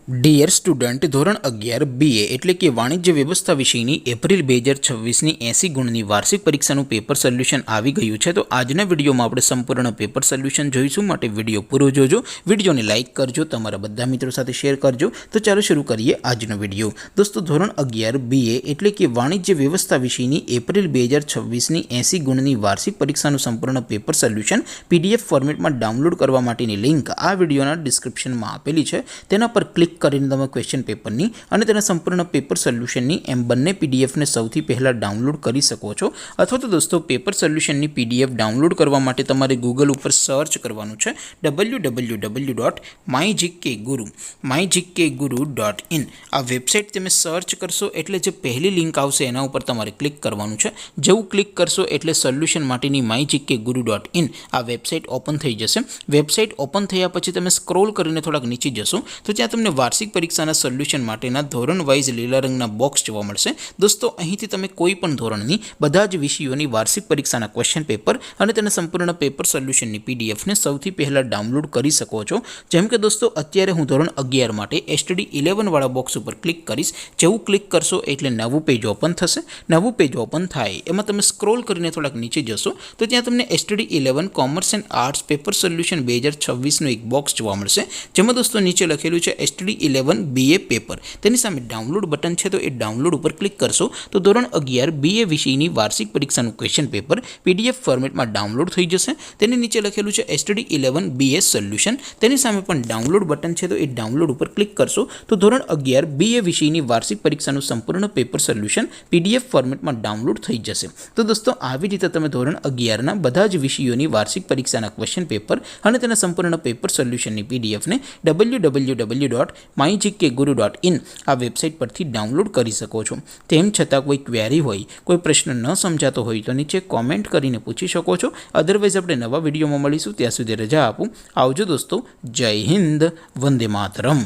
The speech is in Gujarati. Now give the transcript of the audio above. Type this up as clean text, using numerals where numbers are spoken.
ડિયર સ્ટુડન્ટ, ધોરણ 11 BA એટલે કે વાણિજ્ય વ્યવસ્થા વિષયની એપ્રિલ 2026ની 80 ગુણની વાર્ષિક પરીક્ષાનું પેપર સોલ્યુશન આવી ગયું છે। તો આજના વિડીયોમાં આપણે સંપૂર્ણ પેપર સોલ્યુશન જોઈશું, માટે વિડીયો પૂરો જોજો, વિડીયોને લાઇક કરજો, તમારા બધા મિત્રો સાથે શેર કરજો। તો ચાલો શરૂ કરીએ આજનો વિડીયો। દોસ્તો, ધોરણ 11 BA એટલે કે વાણિજ્ય વ્યવસ્થા વિષયની એપ્રિલ 2026ની 80 ગુણની વાર્ષિક પરીક્ષાનું સંપૂર્ણ પેપર સોલ્યુશન PDF ફોર્મેટમાં ડાઉનલોડ કરવા માટેની લિંક આ વિડીયોના ડિસ્ક્રિપ્શનમાં આપેલી છે। તેના પર ક્લિક કરીને તમે ક્વેશ્ચન પેપરની અને તેના સંપૂર્ણ પેપર સોલ્યુશનની એમ બંને પીડીએફને સૌથી પહેલાં ડાઉનલોડ કરી શકો છો। અથવા તો દોસ્તો, પેપર સોલ્યુશનની PDF ડાઉનલોડ કરવા માટે તમારે ગૂગલ ઉપર સર્ચ કરવાનું છે www.mygkguru.in। આ વેબસાઇટ તમે સર્ચ કરશો એટલે જે પહેલી લિંક આવશે એના ઉપર તમારે ક્લિક કરવાનું છે। જેવું ક્લિક કરશો એટલે સોલ્યુશન માટેની mygkguru.in આ વેબસાઇટ ઓપન થઈ જશે। વેબસાઇટ ઓપન થયા પછી તમે સ્ક્રોલ કરીને થોડાક નીચે જશો તો ત્યાં તમને વાર્ષિક પરીક્ષાના સોલ્યુશન માટેના ધોરણ વાઇઝ લીલા રંગના બોક્સ જોવા મળશે। દોસ્તો, અહીંથી તમે કોઈ પણ ધોરણની બધા જ વિષયોની વાર્ષિક પરીક્ષાના ક્વેશ્ચન પેપર અને તેના સંપૂર્ણ પેપર સોલ્યુશનની પીડીએફને સૌથી પહેલાં ડાઉનલોડ કરી શકો છો। જેમ કે દોસ્તો, અત્યારે હું ધોરણ 11 માટે STD 11 વાળા બોક્સ ઉપર ક્લિક કરીશ। જેવું ક્લિક કરશો એટલે નવું પેજ ઓપન થશે। નવું પેજ ઓપન થાય એમાં તમે સ્ક્રોલ કરીને થોડાક નીચે જશો તો ત્યાં તમને STD 11 commerce and arts paper solution 2026નું એક બોક્સ જોવા મળશે, જેમાં દોસ્તો નીચે લખેલું છે STD 11 BA પેપર। તેની સામે ડાઉનલોડ બટન છે, તો એ ડાઉનલોડ ઉપર ક્લિક કરશો તો ધોરણ 11 BA વિષયની વાર્ષિક પરીક્ષાનું ક્વેશ્ચન પેપર PDF ફોર્મેટમાં ડાઉનલોડ થઈ જશે। તેની નીચે લખેલું છે STD 11 BA સોલ્યુશન। તેની સામે પણ ડાઉનલોડ બટન છે, તો એ ડાઉનલોડ ઉપર ક્લિક કરશો તો ધોરણ 11 BA વિષયની વાર્ષિક પરીક્ષાનું સંપૂર્ણ પેપર સોલ્યુશન PDF ફોર્મેટમાં ડાઉનલોડ થઈ જશે। તો દોસ્તો, આવી રીતે તમે ધોરણ 11ના બધા જ વિષયોની વાર્ષિક પરીક્ષાના ક્વેશ્ચન પેપર અને તેના સંપૂર્ણ પેપર સોલ્યુશનની પીડીએફને www.mygkguru.in આ વેબસાઇટ પરથી ડાઉનલોડ કરી શકો છો। તેમ છતાં કોઈ ક્વેરી હોય, કોઈ પ્રશ્ન ન સમજાતો હોય તો નીચે કોમેન્ટ કરીને પૂછી શકો છો। અધરવાઇઝ આપણે નવા વિડીયોમાં મળીશું, ત્યાં સુધી રજા આપું। આવજો દોસ્તો, જય હિન્દ, વંદે માતરમ।